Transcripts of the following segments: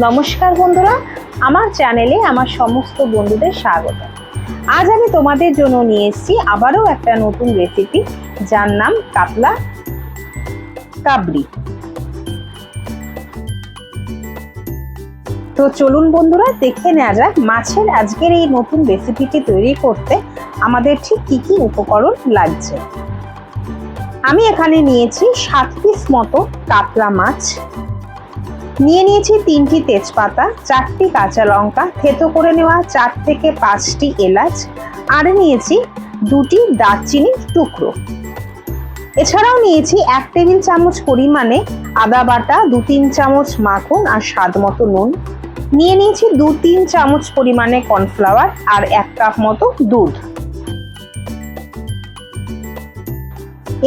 নমস্কার বন্ধুরা, আমার চ্যানেলে আমার সমস্ত বন্ধুদের স্বাগত। আজ আমি তোমাদের জন্য নিয়ে এসেছি আবারও একটা নতুন রেসিপি, যার নাম কাতলা কাবরি। তো চলুন বন্ধুরা, দেখে নেওয়া যাক মাছের আজকের এই নতুন রেসিপিটি তৈরি করতে আমাদের ঠিক কি কি উপকরণ লাগছে। আমি এখানে নিয়েছি 7 পিস মতো কাতলা মাছ, নিয়ে নিয়েছি 3টি তেজপাতা, 4টি কাঁচা লঙ্কা, থেতো করে নেওয়া 4 থেকে 5টি এলাচ, আর নিয়েছি 2টি দারচিনির টুকরো। এছাড়াও নিয়েছি 1 টেবিল চামচ পরিমাণে আদা বাটা, 2-3 চামচ মাখন আর স্বাদ মতো নুন। নিয়ে নিয়েছি 2-3 চামচ পরিমাণে কর্নফ্লাওয়ার আর 1 কাপ মতো দুধ।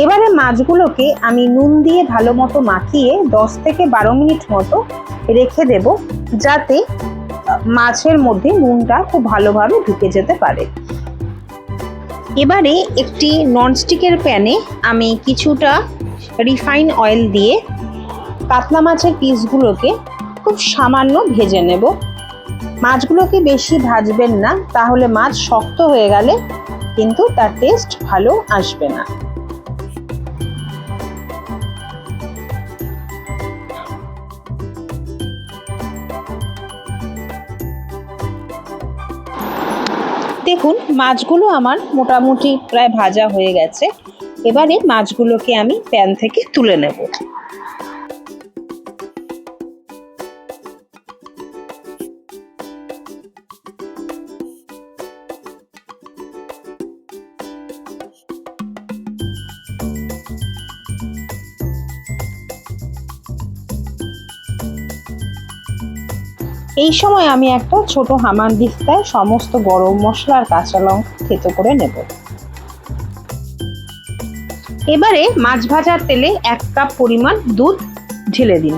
এবারে মাছগুলোকে আমি নুন দিয়ে ভালো মতো মাখিয়ে 10 থেকে 12 মিনিট মতো রেখে দেব, যাতে মাছের মধ্যে নুনটা খুব ভালোভাবে ঢুকে যেতে পারে। এবারে একটি ননস্টিকের প্যানে আমি কিছুটা রিফাইন অয়েল দিয়ে কাতলা মাছের পিসগুলোকে খুব সামান্য ভেজে নেব। মাছগুলোকে বেশি ভাজবেন না, তাহলে মাছ শক্ত হয়ে গেলে কিন্তু তার টেস্ট ভালো আসবে না। দেখুন, মাছগুলো আমার মোটামুটি প্রায় ভাজা হয়ে গেছে। এবারে মাছগুলোকে আমি প্যান থেকে তুলে নেব। এই সময় আমি একটা ছোট হামানদিস্তায় সমস্ত গরম মশলা আর কাঁচা লঙ্কা থেতো করে নেব। এবারে মাছ ভাজার তেলে 1 কাপ পরিমাণ দুধ ঢেলে দিন।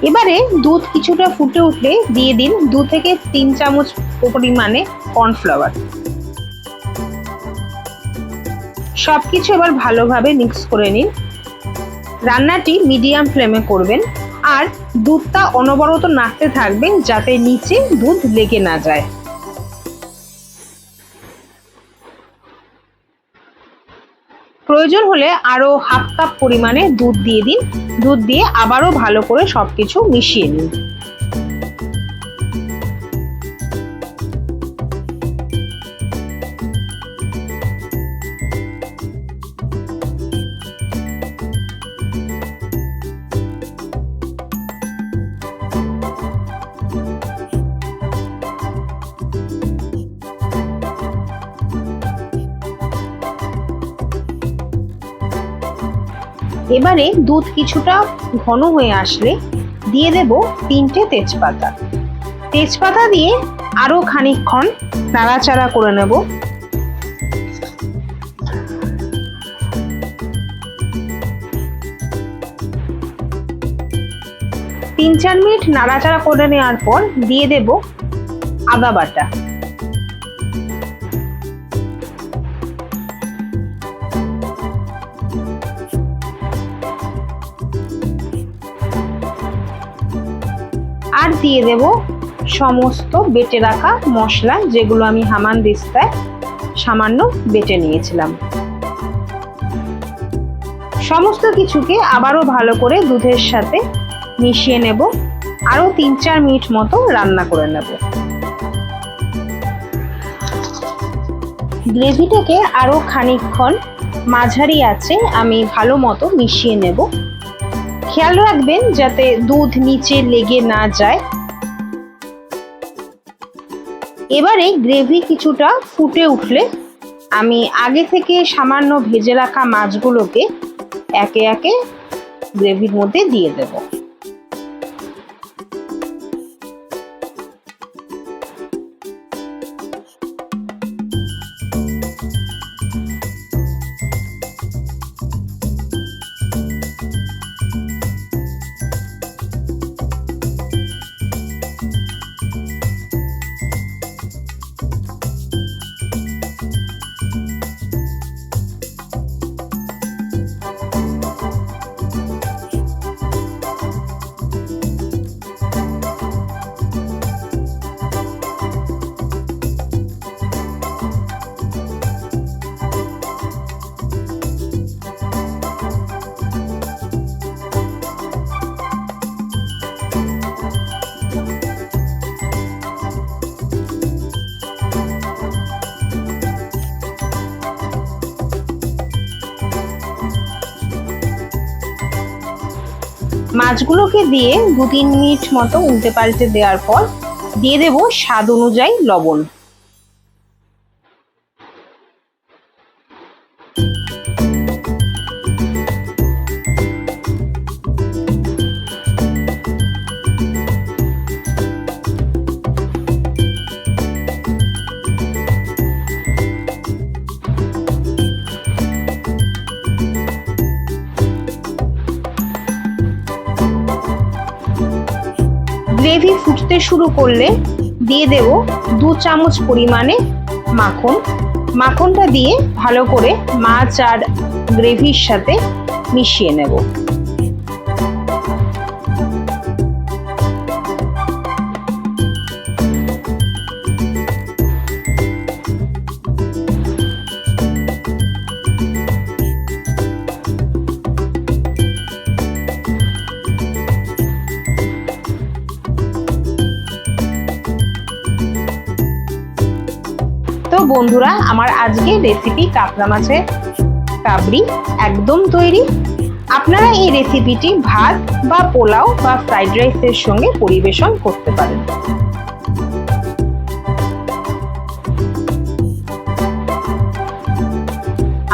এবারে দুধ কিছুটা ফুটে উঠলে দিয়ে দিন 2 থেকে 3 চামচ পরিমাণে কর্নফ্লাওয়ার। সবকিছু এবার ভালোভাবে মিক্স করে নিন। রান্নাটি মিডিয়াম ফ্লেমে করবেন আর দুধটা অনবরত নাড়তে থাকবেন, যাতে নিচে দুধ লেগে না যায়। প্রয়োজন হলে আরো 1/2 কাপ পরিমাণে দুধ দিয়ে দিন। দুধ দিয়ে আবারও ভালো করে সবকিছু মিশিয়ে নিন। এবারে দুধ কিছুটা ঘন হয়ে আসলে দিয়ে দেব 3টে তেজপাতা। তেজপাতা দিয়ে আরো খানিকক্ষণ নাড়াচাড়া করে নেব। তিন 4 মিনিট নাড়াচাড়া করে নেওয়ার পর দিয়ে দেব আদা বাটা। আর দিয়ে দেব সমস্ত বেটে রাখা মশলা, যেগুলো আমি হামানদিস্তায় সামান্য বেটে নিয়েছিলাম। সমস্ত কিছুকে আবারও ভালো করে দুধের সাথে মিশিয়ে নেব। আরো 3-4 মিনিট মতো রান্না করে নেব। গ্রেভিটাকে আরো খানিকক্ষণ মাঝারি আঁচে আমি ভালো মতো মিশিয়ে নেব। খেয়াল রাখবেন যাতে দুধ নিচে লেগে না যায়। এবারে গ্রেভি কিছুটা ফুটে উঠলে আমি আগে থেকে সামান্য ভেজে রাখা মাছগুলোকে একে একে গ্রেভির মধ্যে দিয়ে দেব। মাছগুলোকে দিয়ে 2-3 মিনিট মতো উল্টে পাল্টে দেওয়ার পর দিয়ে দেব স্বাদ অনুযায়ী লবণ। গ্রেভি ফুটতে শুরু করলে দিয়ে দেব 2 চামচ পরিমাণে মাখন। মাখনটা দিয়ে ভালো করে মাছ আর গ্রেভির সাথে মিশিয়ে নেব। তো বন্ধুরা, আমার আজকের রেসিপি কাতলা মাছের কাবরি একদম তৈরি। আপনারা এই রেসিপিটি ভাত বা পোলাও বা ফ্রাইড রাইসের সঙ্গে পরিবেশন করতে পারেন।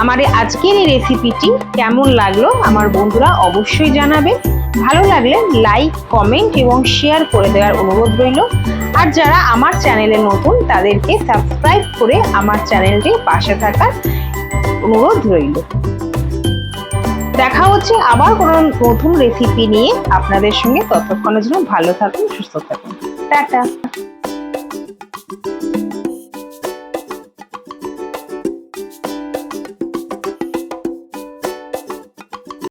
আমার আজকের এই রেসিপিটি কেমন লাগলো আমার বন্ধুরা অবশ্যই জানাবেন। ভালো লাগলে লাইক, কমেন্ট এবং শেয়ার করে দেওয়ার অনুরোধ রইল। আর যারা আমার চ্যানেলে নতুন তাদেরকে সাবস্ক্রাইব করে আমার চ্যানেলটির পাশে থাকার অনুরোধ রইল। দেখা হচ্ছে আবার কোনো নতুন রেসিপি নিয়ে আপনাদের সঙ্গে। ততক্ষণের জন্য ভালো থাকুন, সুস্থ থাকুন, টাটা।